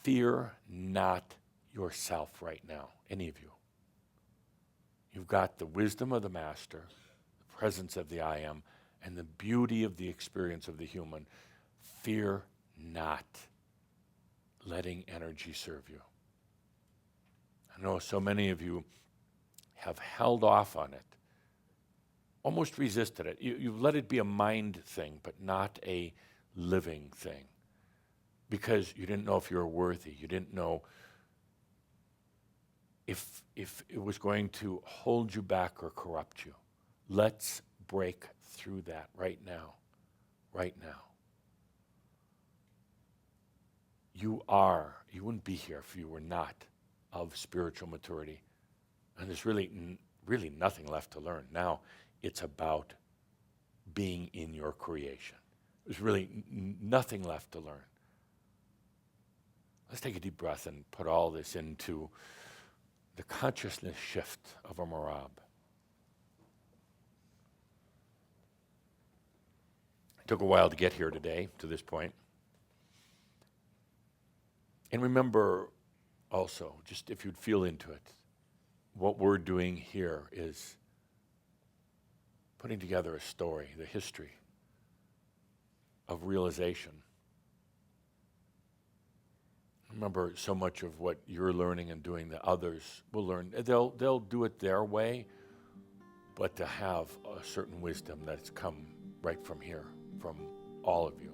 fear not yourself right now, any of you. You've got the wisdom of the Master, the presence of the I Am, and the beauty of the experience of the human. Fear not letting energy serve you. I know so many of you have held off on it, almost resisted it. You've let it be a mind thing, but not a living thing, because you didn't know if you were worthy. You didn't know if it was going to hold you back or corrupt you. Let's break through that right now. Right now. You wouldn't be here if you were not of spiritual maturity. And there's really nothing left to learn. Now it's about being in your creation. There's really nothing left to learn. Let's take a deep breath and put all this into the consciousness shift of a Merabh. It took a while to get here today, to this point. And remember also, just if you'd feel into it, what we're doing here is putting together a story, the history of realization. Remember, so much of what you're learning and doing, the others will learn. They'll do it their way, but to have a certain wisdom that's come right from here, from all of you.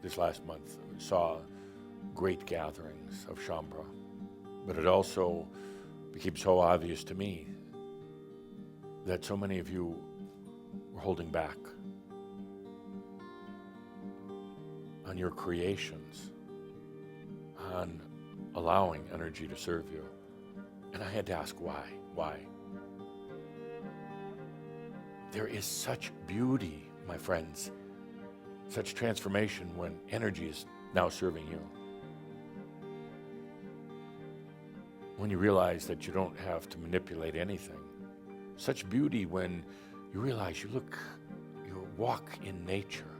This last month, we saw great gatherings of Shambhala, but it also became so obvious to me that so many of you were holding back on your creations, on allowing energy to serve you. And I had to ask why. Why? There is such beauty, my friends, such transformation when energy is now serving you. When you realize that you don't have to manipulate anything. Such beauty when you realize you walk in nature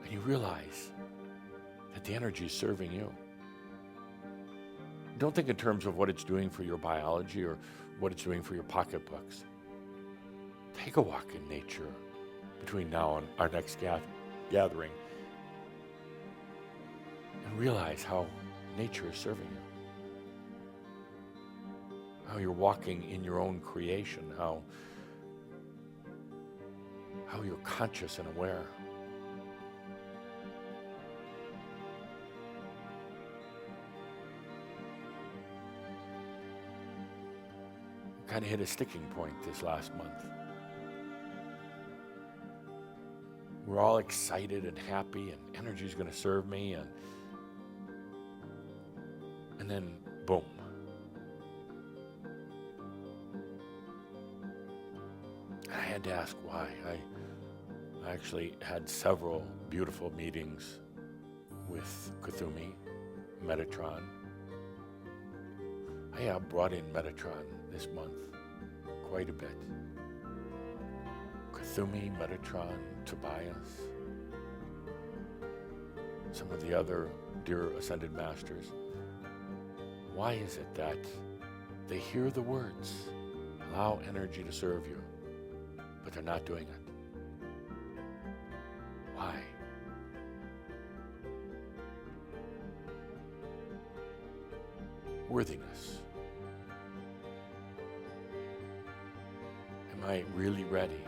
and you realize that the energy is serving you. Don't think in terms of what it's doing for your biology or what it's doing for your pocketbooks. Take a walk in nature between now and our next gathering and realize how nature is serving you. How you're walking in your own creation, how you're conscious and aware. We kind of hit a sticking point this last month. We're all excited and happy, and energy's going to serve me, and then boom. I had to ask why. I actually had several beautiful meetings with Kuthumi, Metatron. I have brought in Metatron this month quite a bit. Kuthumi, Metatron, Tobias, some of the other dear Ascended Masters. Why is it that they hear the words, allow energy to serve you, but they're not doing it? Why? Worthiness. Am I really ready?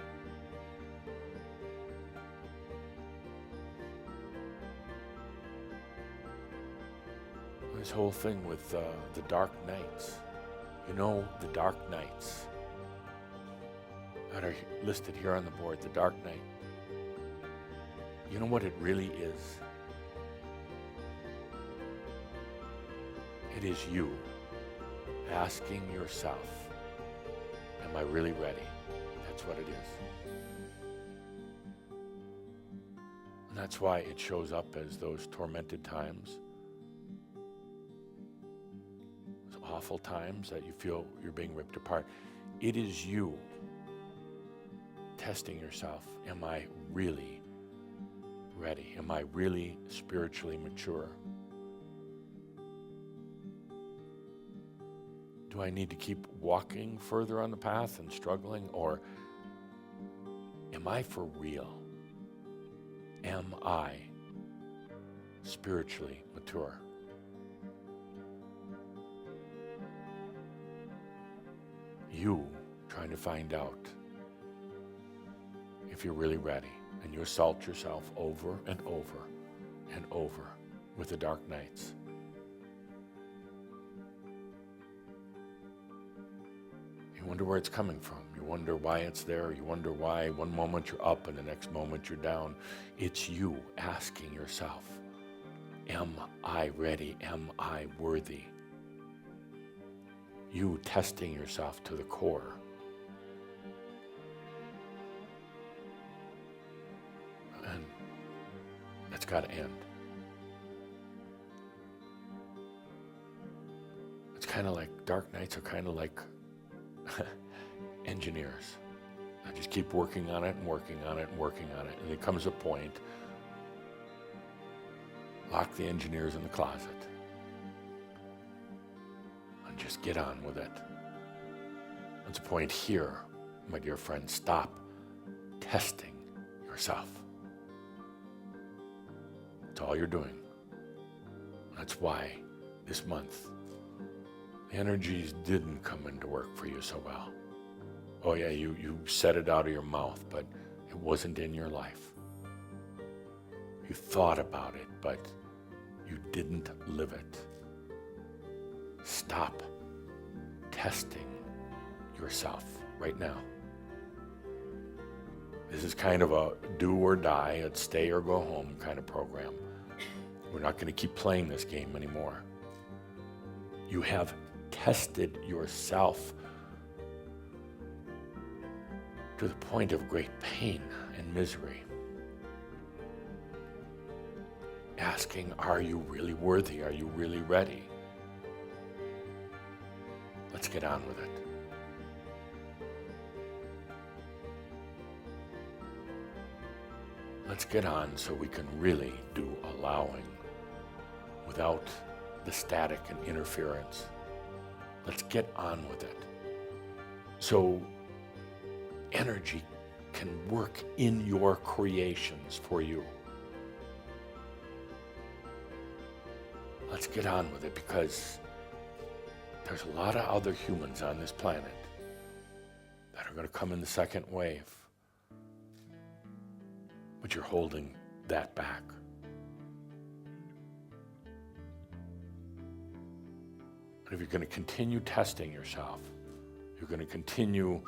This whole thing with the dark nights. You know, the dark nights that are listed here on the board, the dark night. You know what it really is? It is you asking yourself, am I really ready? That's what it is. And that's why it shows up as those tormented times, those awful times that you feel you're being ripped apart. It is you testing yourself. Am I really ready? Am I really spiritually mature? Do I need to keep walking further on the path and struggling? Or am I for real? Am I spiritually mature? You trying to find out if you're really ready, and you assault yourself over and over and over with the dark nights. You wonder where it's coming from. You wonder why it's there. You wonder why one moment you're up and the next moment you're down. It's you asking yourself, am I ready? Am I worthy? You testing yourself to the core. And that's got to end. It's kind of like, dark nights are kind of like engineers. I just keep working on it and working on it and working on it. And there comes a point, lock the engineers in the closet and just get on with it. There's a point here, my dear friend, stop testing yourself. That's all you're doing. That's why this month the energies didn't come into work for you so well. Oh yeah, you said it out of your mouth, but it wasn't in your life. You thought about it, but you didn't live it. Stop testing yourself right now. This is kind of a do or die, a stay or go home kind of program. We're not going to keep playing this game anymore. You have tested yourself to the point of great pain and misery. Asking, are you really worthy? Are you really ready? Let's get on with it. Let's get on so we can really do allowing without the static and interference. Let's get on with it. So energy can work in your creations for you. Let's get on with it, because there's a lot of other humans on this planet that are going to come in the second wave. But you're holding that back. And if you're going to continue testing yourself, you're going to continue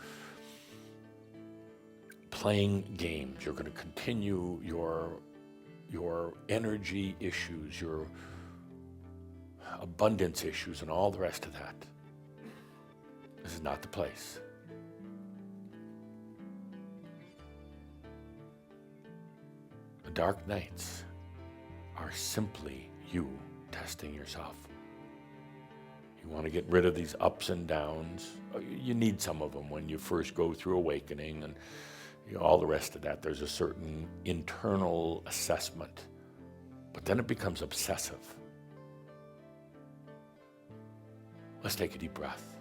playing games, you're going to continue your energy issues, your abundance issues, and all the rest of that, this is not the place. The dark nights are simply you testing yourself. You want to get rid of these ups and downs. You need some of them when you first go through awakening and all the rest of that. There's a certain internal assessment, but then it becomes obsessive. Let's take a deep breath.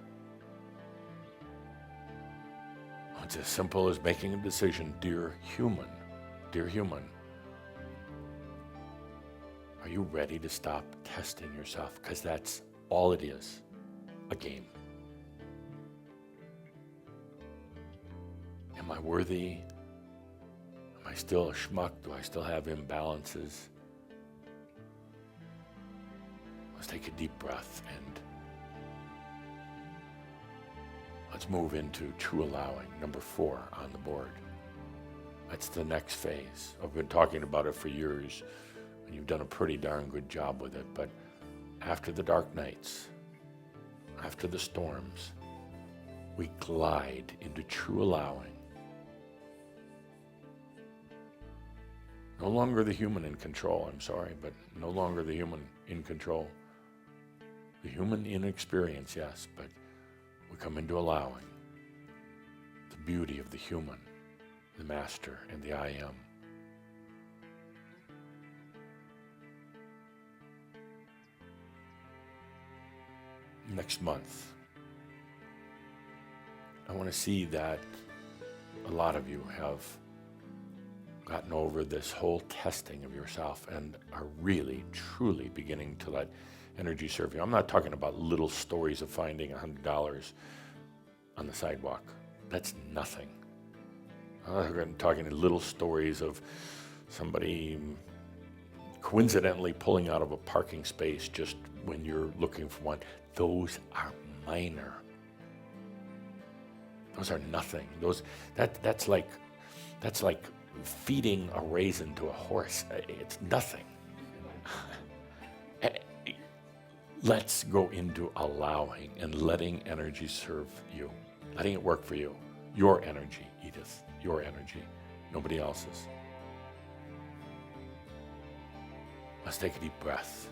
It's as simple as making a decision. Dear human, are you ready to stop testing yourself? Because that's all it is, a game. Am I worthy? Am I still a schmuck? Do I still have imbalances? Let's take a deep breath and let's move into true allowing, number 4 on the board. That's the next phase. I've been talking about it for years, and you've done a pretty darn good job with it. But after the dark nights, after the storms, we glide into true allowing. No longer the human in control, I'm sorry, but no longer the human in control. The human in experience, yes, but we come into allowing the beauty of the human, the Master, and the I Am. Next month, I want to see that a lot of you have gotten over this whole testing of yourself and are really, truly beginning to let energy serve you. I'm not talking about little stories of finding $100 on the sidewalk. That's nothing. I'm talking little stories of somebody coincidentally pulling out of a parking space just when you're looking for one. Those are minor. Those are nothing. That's like feeding a raisin to a horse. It's nothing. Let's go into allowing and letting energy serve you, letting it work for you. Your energy, Edith, your energy, nobody else's. Let's take a deep breath.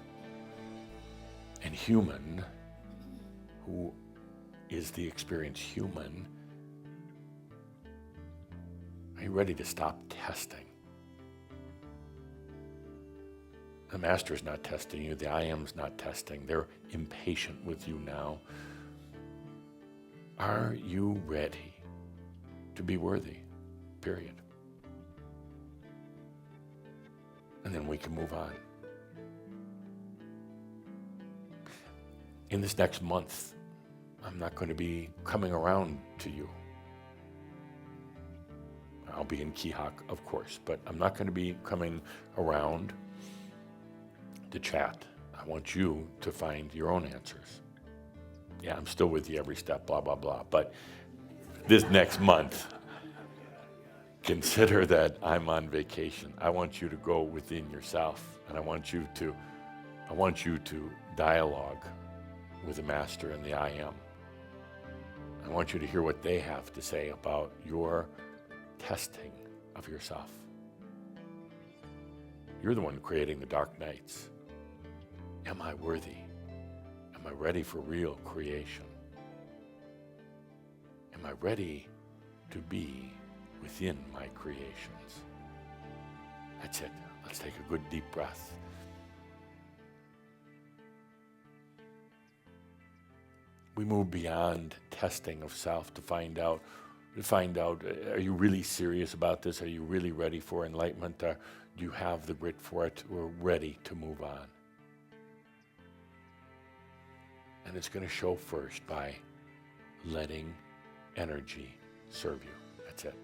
And human, who is the experienced human, are you ready to stop testing? The Master is not testing you. The I Am's not testing. They're impatient with you now. Are you ready to be worthy? Period. And then we can move on. In this next month, I'm not going to be coming around to you. I'll be in Kihak, of course, but I'm not going to be coming around to chat. I want you to find your own answers. Yeah, I'm still with you every step, blah, blah, blah. But this next month, consider that I'm on vacation. I want you to go within yourself, and I want you to dialogue with the Master and the I Am. I want you to hear what they have to say about your testing of yourself. You're the one creating the dark nights. Am I worthy? Am I ready for real creation? Am I ready to be within my creations? That's it. Let's take a good deep breath. We move beyond testing of self to find out, are you really serious about this? Are you really ready for enlightenment? Do you have the grit for it? We're ready to move on. And it's going to show first by letting energy serve you. That's it.